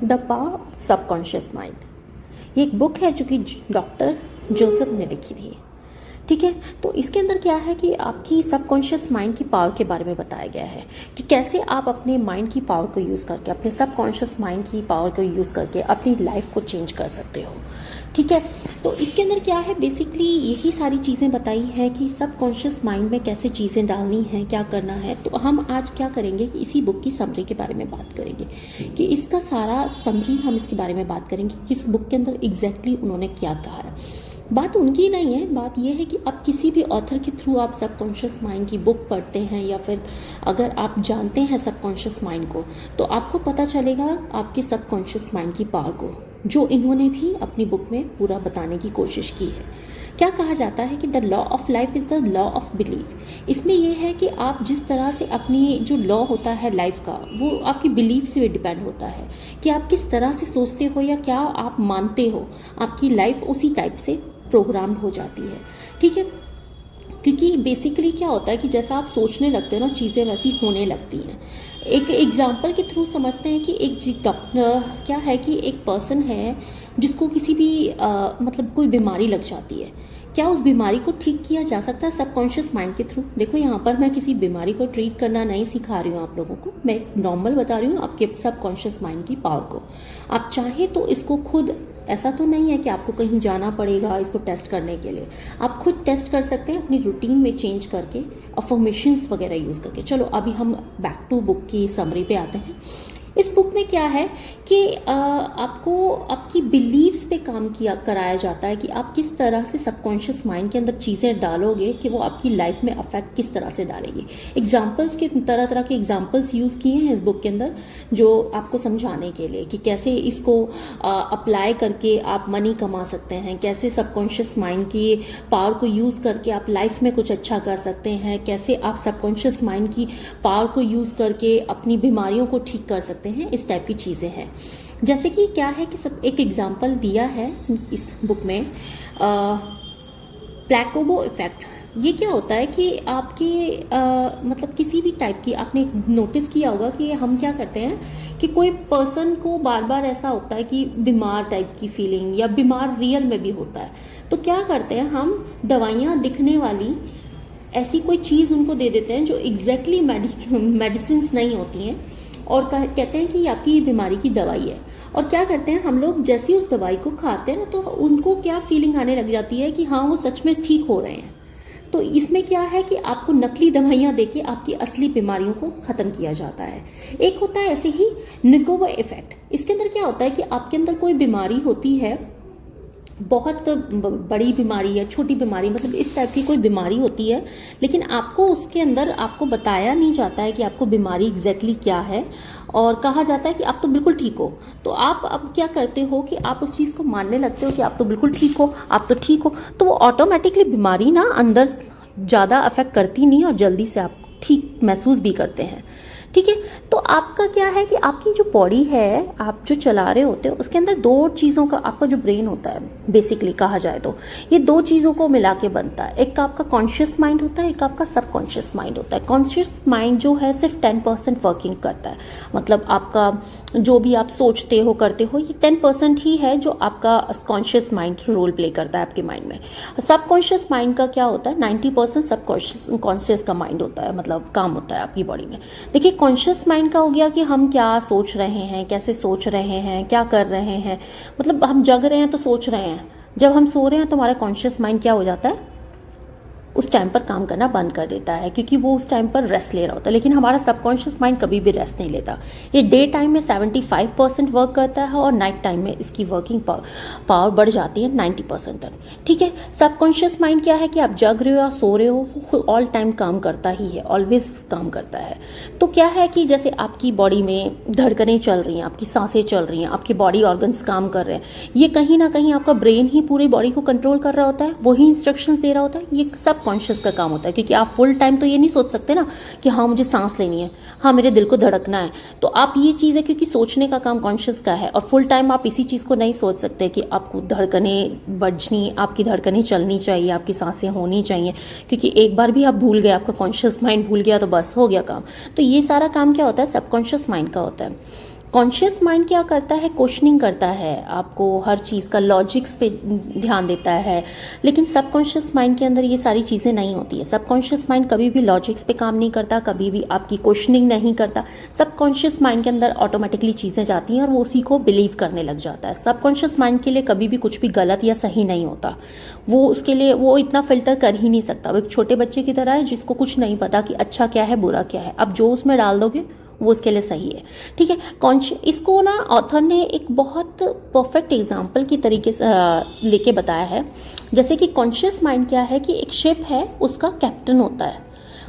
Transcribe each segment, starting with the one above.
The power of subconscious mind. ये एक book है जो कि डॉक्टर जोसेफ ने लिखी थी। ठीक है, तो इसके अंदर क्या है कि आपकी सबकॉन्शियस माइंड की पावर के बारे में बताया गया है कि कैसे आप अपने माइंड की पावर को यूज़ करके, अपने सबकॉन्शियस माइंड की पावर को यूज़ करके अपनी लाइफ को चेंज कर सकते हो। ठीक है, तो इसके अंदर क्या है, बेसिकली यही सारी चीज़ें बताई हैं कि सबकॉन्शियस माइंड में कैसे चीज़ें डालनी हैं, क्या करना है। तो हम आज क्या करेंगे कि इसी बुक की समरी के बारे में बात करेंगे कि इसका सारा समरी हम इसके बारे में बात करेंगे कि इस बुक के अंदर एग्जैक्टली उन्होंने क्या कहा है। बात उनकी नहीं है, बात यह है कि अब किसी भी ऑथर के थ्रू आप सबकॉन्शियस माइंड की बुक पढ़ते हैं या फिर अगर आप जानते हैं सबकॉन्शियस माइंड को, तो आपको पता चलेगा आपके सबकॉन्शियस माइंड की पावर को, जो इन्होंने भी अपनी बुक में पूरा बताने की कोशिश की है। क्या कहा जाता है कि the law of life is the law of belief. इसमें यह है कि आप जिस तरह से अपनी जो लॉ होता है लाइफ का, वो आपकी बिलीफ से भी डिपेंड होता है कि आप किस तरह से सोचते हो या क्या आप मानते हो, आपकी लाइफ उसी टाइप से प्रोग्राम्ड हो जाती है। ठीक है, क्योंकि बेसिकली क्या होता है कि जैसा आप सोचने लगते हो ना, चीज़ें वैसी होने लगती हैं। एक एग्जांपल के थ्रू समझते हैं कि एक डॉक्टर क्या है कि एक पर्सन है जिसको किसी भी मतलब कोई बीमारी लग जाती है। क्या उस बीमारी को ठीक किया जा सकता है सबकॉन्शियस माइंड के थ्रू? देखो, यहाँ पर मैं किसी बीमारी को ट्रीट करना नहीं सिखा रही हूँ आप लोगों को, मैं नॉर्मल बता रही हूँ आपके सबकॉन्शियस माइंड की पावर को। आप चाहे तो इसको खुद, ऐसा तो नहीं है कि आपको कहीं जाना पड़ेगा इसको टेस्ट करने के लिए, आप खुद टेस्ट कर सकते हैं अपनी रूटीन में चेंज करके, अफर्मेशंस वगैरह यूज़ करके। चलो अभी हम बैक टू बुक की समरी पे आते हैं। इस बुक में क्या है कि आपको आपकी बिलीव्स पे काम किया कराया जाता है कि आप किस तरह से सबकॉन्शियस माइंड के अंदर चीज़ें डालोगे कि वो आपकी लाइफ में अफेक्ट किस तरह से डालेगी। एग्जाम्पल्स के तरह तरह के एग्जाम्पल्स यूज़ किए हैं इस बुक के अंदर, जो आपको समझाने के लिए कि कैसे इसको अप्लाई करके आप मनी कमा सकते हैं, कैसे सबकॉन्शियस माइंड की पावर को यूज़ करके आप लाइफ में कुछ अच्छा कर सकते हैं, कैसे आप सबकॉन्शियस माइंड की पावर को यूज़ करके अपनी बीमारियों को ठीक कर सकते हैं। इस टाइप की चीज़ें हैं। जैसे कि क्या है कि सब एक एग्जाम्पल दिया है इस बुक में, प्लेकोबो इफेक्ट। ये क्या होता है कि आपके मतलब किसी भी टाइप की, आपने नोटिस किया होगा कि हम क्या करते हैं कि कोई पर्सन को बार बार ऐसा होता है कि बीमार टाइप की फीलिंग, या बीमार रियल में भी होता है, तो क्या करते हैं हम, दवाइयाँ दिखने वाली ऐसी कोई चीज़ उनको दे देते हैं जो एग्जैक्टली मेडिसिन नहीं होती हैं, और कहते हैं कि आपकी ये बीमारी की दवाई है। और क्या करते हैं हम लोग, जैसे उस दवाई को खाते हैं ना, तो उनको क्या फीलिंग आने लग जाती है कि हाँ वो सच में ठीक हो रहे हैं। तो इसमें क्या है कि आपको नकली दवाइयाँ देके आपकी असली बीमारियों को ख़त्म किया जाता है। एक होता है ऐसे ही निकोबो इफेक्ट। इसके अंदर क्या होता है कि आपके अंदर कोई बीमारी होती है, बहुत बड़ी बीमारी है, छोटी बीमारी, मतलब इस टाइप की कोई बीमारी होती है, लेकिन आपको उसके अंदर आपको बताया नहीं जाता है कि आपको बीमारी एग्जैक्टली क्या है, और कहा जाता है कि आप तो बिल्कुल ठीक हो। तो आप अब क्या करते हो कि आप उस चीज़ को मानने लगते हो कि आप तो बिल्कुल ठीक हो, आप तो ठीक हो, तो वो ऑटोमेटिकली बीमारी ना अंदर ज़्यादा अफेक्ट करती नहीं और जल्दी से आप ठीक महसूस भी करते हैं। ठीक है, तो आपका क्या है कि आपकी जो बॉडी है, आप जो चला रहे होते हो, उसके अंदर दो चीज़ों का, आपका जो ब्रेन होता है बेसिकली कहा जाए तो ये दो चीज़ों को मिला के बनता है। एक आपका कॉन्शियस माइंड होता है, एक आपका सबकॉन्शियस माइंड होता है। कॉन्शियस माइंड जो है सिर्फ 10% वर्किंग करता है, मतलब आपका जो भी आप सोचते हो करते हो, ये 10% ही है जो आपका कॉन्शियस माइंड रोल प्ले करता है आपके माइंड में। सबकॉन्शियस माइंड का क्या होता है, 90% सबकॉन्शियस का माइंड होता है, मतलब काम होता है आपकी बॉडी में। देखिए, कॉन्शियस माइंड का हो गया कि हम क्या सोच रहे हैं, कैसे सोच रहे हैं, क्या कर रहे हैं, मतलब हम जग रहे हैं तो सोच रहे हैं, जब हम सो रहे हैं तो हमारा कॉन्शियस माइंड क्या हो जाता है, उस टाइम पर काम करना बंद कर देता है, क्योंकि वो उस टाइम पर रेस्ट ले रहा होता है। लेकिन हमारा सबकॉन्शियस माइंड कभी भी रेस्ट नहीं लेता। ये डे टाइम में 75% वर्क करता है और नाइट टाइम में इसकी वर्किंग पावर बढ़ जाती है 90% तक। ठीक है, सबकॉन्शियस माइंड क्या है कि आप जग रहे हो या सो रहे हो, वो ऑल टाइम काम करता ही है, ऑलवेज काम करता है। तो क्या है कि जैसे आपकी बॉडी में धड़कनें चल रही हैं, आपकी सांसें चल रही हैं, आपके बॉडी ऑर्गन्स काम कर रहे हैं, ये कहीं ना कहीं आपका ब्रेन ही पूरी बॉडी को कंट्रोल कर रहा होता है, वही इंस्ट्रक्शंस दे रहा होता है। ये सब कॉन्शियस का काम होता है, क्योंकि आप फुल टाइम तो ये नहीं सोच सकते ना कि हाँ मुझे सांस लेनी है, हाँ मेरे दिल को धड़कना है। तो आप ये चीज़ है, क्योंकि सोचने का काम कॉन्शियस का है, और फुल टाइम आप इसी चीज़ को नहीं सोच सकते कि आपको धड़कनें बजनी, आपकी धड़कनें चलनी चाहिए, आपकी सांसें होनी चाहिए, क्योंकि एक बार भी आप भूल गए, आपका कॉन्शियस माइंड भूल गया तो बस हो गया काम। तो ये सारा काम क्या होता है, सबकॉन्शियस माइंड का होता है। कॉन्शियस माइंड क्या करता है, क्वेश्चनिंग करता है, आपको हर चीज़ का लॉजिक्स पे ध्यान देता है। लेकिन सबकॉन्शियस माइंड के अंदर ये सारी चीज़ें नहीं होती है। सबकॉन्शियस माइंड कभी भी लॉजिक्स पे काम नहीं करता, कभी भी आपकी क्वेश्चनिंग नहीं करता। सबकॉन्शियस माइंड के अंदर ऑटोमेटिकली चीज़ें जाती हैं और वो उसी को बिलीव करने लग जाता है। सबकॉन्शियस माइंड के लिए कभी भी कुछ भी गलत या सही नहीं होता। वो उसके लिए वो इतना फिल्टर कर ही नहीं सकता। वो एक छोटे बच्चे की तरह है जिसको कुछ नहीं पता कि अच्छा क्या है बुरा क्या है। अब जो उसमें डाल दोगे वो उसके लिए सही है, ठीक है। इसको ना ऑथर ने एक बहुत परफेक्ट एग्जाम्पल की तरीके से लेके बताया है। जैसे कि कॉन्शियस माइंड क्या है कि एक शिप है, उसका कैप्टन होता है।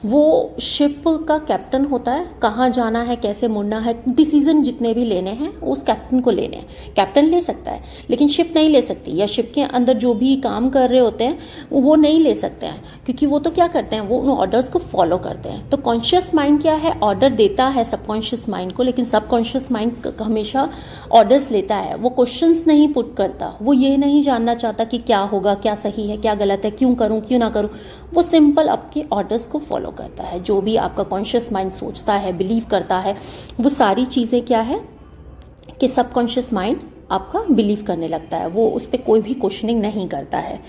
वो शिप का कैप्टन होता है, कहाँ जाना है, कैसे मुड़ना है, डिसीजन जितने भी लेने हैं उस कैप्टन को लेने हैं। कैप्टन ले सकता है लेकिन शिप नहीं ले सकती, या शिप के अंदर जो भी काम कर रहे होते हैं वो नहीं ले सकते हैं, क्योंकि वो तो क्या करते हैं, वो उन ऑर्डर्स को फॉलो करते हैं। तो कॉन्शियस माइंड क्या है, ऑर्डर देता है सबकॉन्शियस माइंड को, लेकिन सबकॉन्शियस माइंड हमेशा ऑर्डर्स लेता है। वो क्वेश्चंस नहीं पुट करता, वो ये नहीं जानना चाहता कि क्या होगा, क्या सही है, क्या गलत है, क्यों करूं क्यों ना करूं। वो सिंपल आपके ऑर्डर्स को फॉलो करता है। जो भी आपका कॉन्शियस माइंड सोचता है, बिलीव करता है, वो सारी चीज़ें क्या है कि सबकॉन्शियस माइंड आपका बिलीव करने लगता है। वो उस पर कोई भी क्वेश्चनिंग नहीं करता है,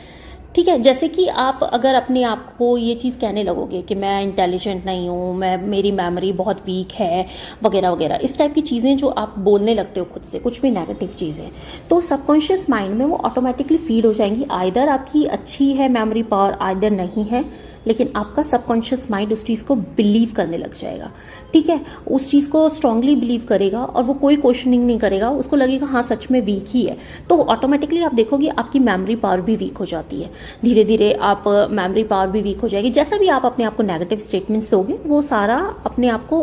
ठीक है। जैसे कि आप अगर अपने आप को ये चीज़ कहने लगोगे कि मैं इंटेलिजेंट नहीं हूँ, मेरी मेमोरी बहुत वीक है, वगैरह वगैरह, इस टाइप की चीज़ें जो आप बोलने लगते हो खुद से, कुछ भी नेगेटिव चीज़ें, तो सबकॉन्शियस माइंड में वो ऑटोमेटिकली फीड हो जाएंगी। आइदर आपकी अच्छी है मेमोरी पावर, आइदर नहीं है, लेकिन आपका सबकॉन्शियस माइंड उस चीज़ को बिलीव करने लग जाएगा, ठीक है। उस चीज़ को स्ट्रांगली बिलीव करेगा और वो कोई क्वेश्चनिंग नहीं करेगा। उसको लगेगा हाँ सच में वीक ही है, तो ऑटोमेटिकली आप देखोगे आपकी मेमोरी पावर भी वीक हो जाती है। धीरे धीरे आप मेमोरी पावर भी वीक हो जाएगी। जैसा भी आप अपने आप को नेगेटिव स्टेटमेंट्स दोगे वो सारा अपने आप को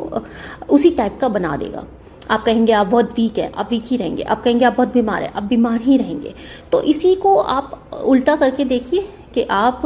उसी टाइप का बना देगा। आप कहेंगे आप बहुत वीक है, आप वीक ही रहेंगे। आप कहेंगे आप बहुत बीमार है, आप बीमार ही रहेंगे। तो इसी को आप उल्टा करके देखिए कि आप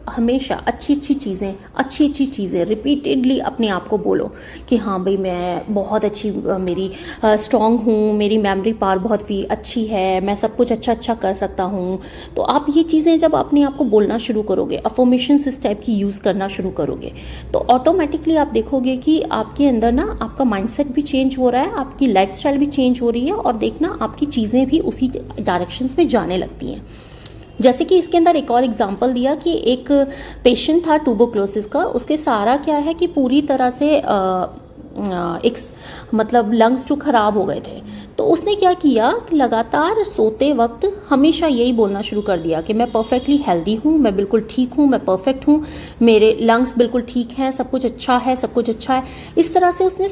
हमेशा अच्छी अच्छी चीज़ें रिपीटेडली अपने आप को बोलो कि हाँ भाई मैं बहुत अच्छी, मेरी स्ट्रांग हूँ, मेरी मेमोरी पावर बहुत अच्छी है, मैं सब कुछ अच्छा कर सकता हूँ। तो आप ये चीज़ें जब अपने आप को बोलना शुरू करोगे, अफर्मेशंस इस टाइप की यूज़ करना शुरू करोगे, तो ऑटोमेटिकली आप देखोगे कि आपके अंदर ना आपका माइंडसेट भी चेंज हो रहा है, आपकी लाइफस्टाइल भी चेंज हो रही है, और देखना आपकी चीज़ें भी उसी डायरेक्शंस में जाने लगती हैं। जैसे कि इसके अंदर एक और एग्जांपल दिया कि एक पेशेंट था ट्यूबरक्लोसिस का। उसके सारा क्या है कि पूरी तरह से एक मतलब लंग्स जो खराब हो गए थे। तो उसने क्या किया, लगातार सोते वक्त हमेशा यही बोलना शुरू कर दिया कि मैं परफेक्टली हेल्दी हूँ, मैं बिल्कुल ठीक हूँ, मैं परफेक्ट हूँ, मेरे लंग्स बिल्कुल ठीक हैं, सब कुछ अच्छा है, सब कुछ अच्छा है। इस तरह से उसने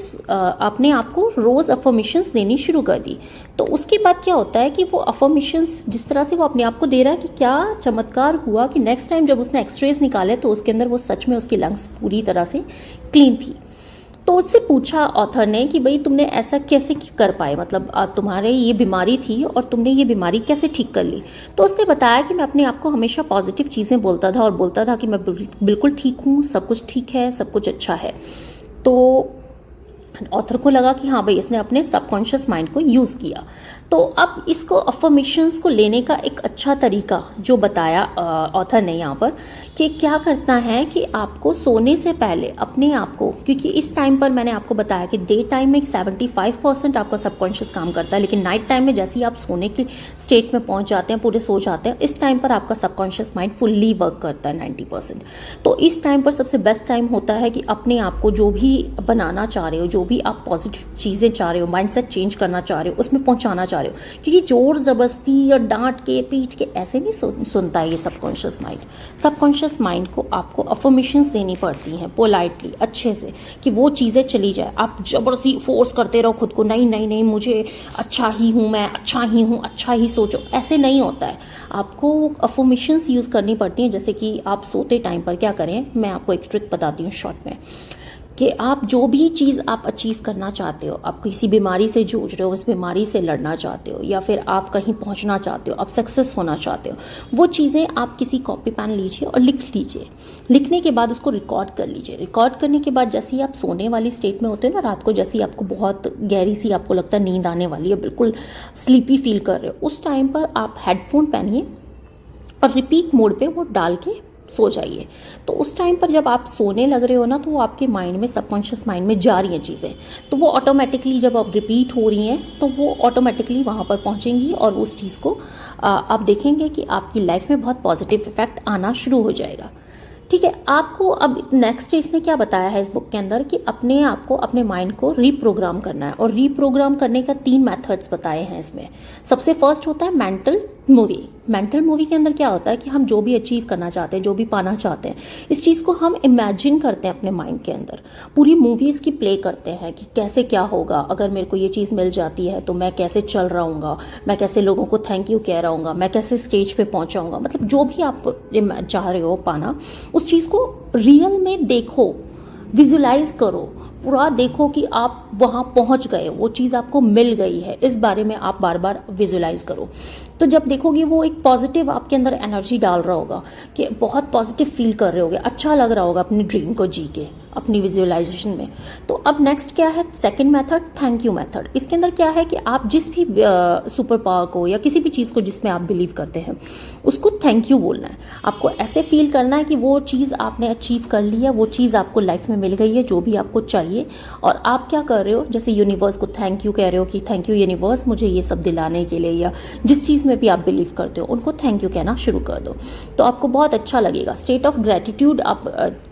अपने आप को रोज़ अफर्मेशंस देनी शुरू कर दी। तो उसके बाद क्या होता है कि वो अफर्मेशंस जिस तरह से वो अपने आप को दे रहा है कि क्या चमत्कार हुआ कि नेक्स्ट टाइम जब उसने एक्सरेज निकाले तो उसके अंदर वो सच में उसकी लंग्स पूरी तरह से क्लीन थी। तो उससे पूछा ऑथर ने कि भाई तुमने ऐसा कैसे कर पाए, मतलब तुम्हारे ये बीमारी थी और तुमने ये बीमारी कैसे ठीक कर ली। तो उसने बताया कि मैं अपने आप को हमेशा पॉजिटिव चीज़ें बोलता था और बोलता था कि मैं बिल्कुल ठीक हूँ, सब कुछ ठीक है, सब कुछ अच्छा है। तो ऑथर को लगा कि हाँ भाई इसने अपने सबकॉन्शियस माइंड को यूज़ किया। तो अब इसको अफर्मेशंस को लेने का एक अच्छा तरीका जो बताया ऑथर ने यहाँ पर कि क्या करना है कि आपको सोने से पहले अपने आप को, क्योंकि इस टाइम पर मैंने आपको बताया कि डे टाइम में 75% आपका सबकॉन्शियस काम करता है, लेकिन नाइट टाइम में जैसे ही आप सोने की स्टेट में पहुंच जाते हैं, पूरे सो जाते हैं, इस टाइम पर आपका सबकॉन्शियस माइंड फुल्ली वर्क करता है 90%। तो इस टाइम पर सबसे बेस्ट टाइम होता है कि अपने आप को जो भी बनाना चाह रहे हो, जो भी आप पॉजिटिव चीज़ें चाह रहे हो, माइंडसेट चेंज करना चाह रहे हो, उसमें पहुंचाना चाह रहे हो, क्योंकि जोर जबरदस्ती या डांट के पीट के ऐसे नहीं सुनता है ये सबकॉन्शियस माइंड। सबकॉन्शियस माइंड को आपको अफर्मेशंस देनी पड़ती हैं पोलाइटली, अच्छे से, कि वो चीज़ें चली जाए। आप जबरदस्ती फोर्स करते रहो खुद को, नहीं नहीं नहीं मुझे अच्छा ही हूँ, मैं अच्छा ही हूँ, अच्छा ही सोचो, ऐसे नहीं होता है। आपको अफर्मेशंस यूज़ करनी पड़ती हैं। जैसे कि आप सोते टाइम पर क्या करें, मैं आपको एक ट्रिक बताती हूँ शॉर्ट में, कि आप जो भी चीज़ आप अचीव करना चाहते हो, आप किसी बीमारी से जूझ रहे हो, उस बीमारी से लड़ना चाहते हो, या फिर आप कहीं पहुंचना चाहते हो, आप सक्सेस होना चाहते हो, वो चीज़ें आप किसी कॉपी पेन लीजिए और लिख लीजिए। लिखने के बाद उसको रिकॉर्ड कर लीजिए। रिकॉर्ड करने के बाद जैसे ही आप सोने वाली स्टेट में होते हो ना रात को, जैसे ही आपको बहुत गहरी सी आपको लगता है नींद आने वाली है, बिल्कुल स्लीपी फील कर रहे हो, उस टाइम पर आप हेडफोन पहनिए और रिपीट मोड पे वो डाल के सो जाइए। तो उस टाइम पर जब आप सोने लग रहे हो ना, तो वो आपके माइंड में, सबकॉन्शियस माइंड में जा रही हैं चीज़ें, तो वो ऑटोमेटिकली जब अब रिपीट हो रही हैं तो वो ऑटोमेटिकली वहाँ पर पहुँचेंगी और उस चीज़ को आप देखेंगे कि आपकी लाइफ में बहुत पॉजिटिव इफेक्ट आना शुरू हो जाएगा। ठीक है, आपको अब नेक्स्ट इसने क्या बताया है इस बुक के अंदर कि अपने आप को, अपने माइंड को रीप्रोग्राम करना है, और रीप्रोग्राम करने का 3 मेथड्स बताए हैं इसमें। सबसे फर्स्ट होता है मेंटल मूवी। मेंटल मूवी के अंदर क्या होता है कि हम जो भी अचीव करना चाहते हैं, जो भी पाना चाहते हैं, इस चीज़ को हम इमेजिन करते हैं अपने माइंड के अंदर, पूरी मूवी इसकी प्ले करते हैं कि कैसे क्या होगा, अगर मेरे को ये चीज़ मिल जाती है तो मैं कैसे चल रहा हूँगा, मैं कैसे लोगों को थैंक यू कह रहा हूँगा, मैं कैसे स्टेज पे पहुँचाऊँगा, मतलब जो भी आप चाह रहे हो पाना, उस चीज़ को रियल में देखो, विजुलाइज करो, पूरा देखो कि आप वहाँ पहुँच गए, वो चीज़ आपको मिल गई है, इस बारे में आप बार बार विजुलाइज करो। तो जब देखोगे वो एक पॉजिटिव आपके अंदर एनर्जी डाल रहा होगा कि बहुत पॉजिटिव फील कर रहे होगे, अच्छा लग रहा होगा अपनी ड्रीम को जी के, अपनी विजुअलाइजेशन में। तो अब नेक्स्ट क्या है, second method, thank you method. इसके अंदर क्या है कि आप जिस भी सुपर पावर को या किसी भी चीज़ को जिसमें आप बिलीव करते हैं, उसको थैंक यू बोलना है। आपको ऐसे फील करना है कि वो चीज़ आपने अचीव कर ली है, वो चीज़ आपको लाइफ में मिल गई है, जो भी आपको चाहिए, और आप क्या कर रहे हो, जैसे यूनिवर्स को थैंक यू कह रहे हो कि थैंक यू यूनिवर्स मुझे ये सब दिलाने के लिए, या जिस चीज़ में भी आप बिलीव करते हो उनको थैंक यू कहना शुरू कर दो। तो आपको बहुत अच्छा लगेगा, स्टेट ऑफ ग्रेटिट्यूड आप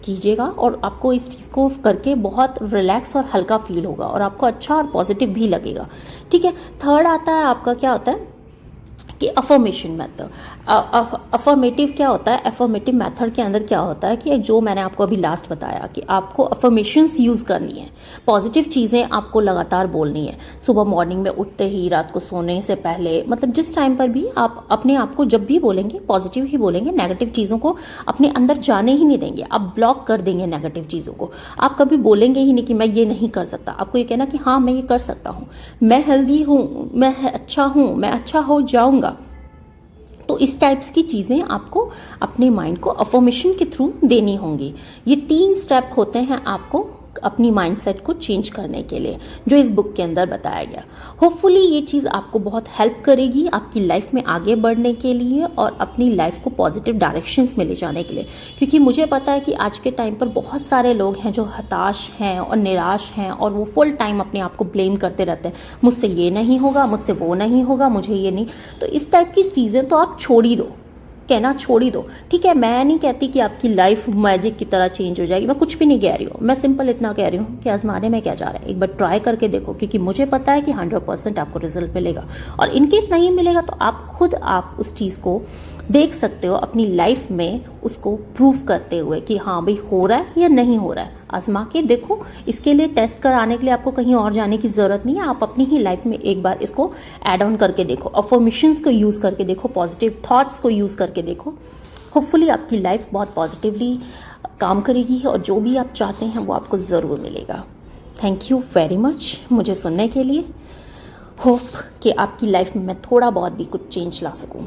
कीजिएगा, और आपको इस चीज़ को करके बहुत रिलैक्स और हल्का फील होगा, और आपको अच्छा और पॉजिटिव भी लगेगा। ठीक है, थर्ड आता है आपका, क्या होता है कि अफर्मेशन मेथड। अफर्मेटिव क्या होता है, अफर्मेटिव मेथड के अंदर क्या होता है कि जो मैंने आपको अभी लास्ट बताया कि आपको अफर्मेशंस यूज़ करनी है, पॉजिटिव चीज़ें आपको लगातार बोलनी है, सुबह मॉर्निंग में उठते ही, रात को सोने से पहले, मतलब जिस टाइम पर भी आप अपने आप को जब भी बोलेंगे पॉजिटिव ही बोलेंगे, नेगेटिव चीज़ों को अपने अंदर जाने ही नहीं देंगे, आप ब्लॉक कर देंगे नेगेटिव चीज़ों को। आप कभी बोलेंगे ही नहीं कि मैं ये नहीं कर सकता, आपको ये कहना कि हाँ मैं ये कर सकता हूँ, मैं हेल्दी हूँ, मैं अच्छा हूँ, मैं अच्छा हो जाऊँगा। तो इस टाइप्स की चीज़ें आपको अपने माइंड को अफर्मेशन के थ्रू देनी होंगी। ये 3 स्टेप होते हैं आपको अपनी माइंडसेट को चेंज करने के लिए, जो इस बुक के अंदर बताया गया। होपफुली ये चीज़ आपको बहुत हेल्प करेगी आपकी लाइफ में आगे बढ़ने के लिए और अपनी लाइफ को पॉजिटिव डायरेक्शंस में ले जाने के लिए, क्योंकि मुझे पता है कि आज के टाइम पर बहुत सारे लोग हैं जो हताश हैं और निराश हैं, और वो फुल टाइम अपने आप को ब्लेम करते रहते हैं, मुझसे ये नहीं होगा, मुझसे वो नहीं होगा, मुझे ये नहीं। तो इस टाइप की चीज़ें तो आप छोड़ ही दो, कहना छोड़ ही दो। ठीक है, मैं नहीं कहती कि आपकी लाइफ मैजिक की तरह चेंज हो जाएगी, मैं कुछ भी नहीं कह रही हूँ, मैं सिंपल इतना कह रही हूँ कि आजमाने में क्या जा रहा है, एक बार ट्राई करके देखो, क्योंकि मुझे पता है कि 100% आपको रिजल्ट मिलेगा। और इनकेस नहीं मिलेगा तो आप खुद आप उस चीज़ को देख सकते हो अपनी लाइफ में, उसको प्रूव करते हुए कि हाँ भाई हो रहा है या नहीं हो रहा है, आजमा के देखो। इसके लिए टेस्ट कराने के लिए आपको कहीं और जाने की ज़रूरत नहीं है, आप अपनी ही लाइफ में एक बार इसको ऐड ऑन करके देखो, अफर्मेशंस को यूज़ करके देखो, पॉजिटिव थॉट्स को यूज़ करके देखो। होपफुली आपकी लाइफ बहुत पॉजिटिवली काम करेगी और जो भी आप चाहते हैं वो आपको ज़रूर मिलेगा। थैंक यू वेरी मच मुझे सुनने के लिए। होप कि आपकी लाइफ में मैं थोड़ा बहुत भी कुछ चेंज ला सकूँ।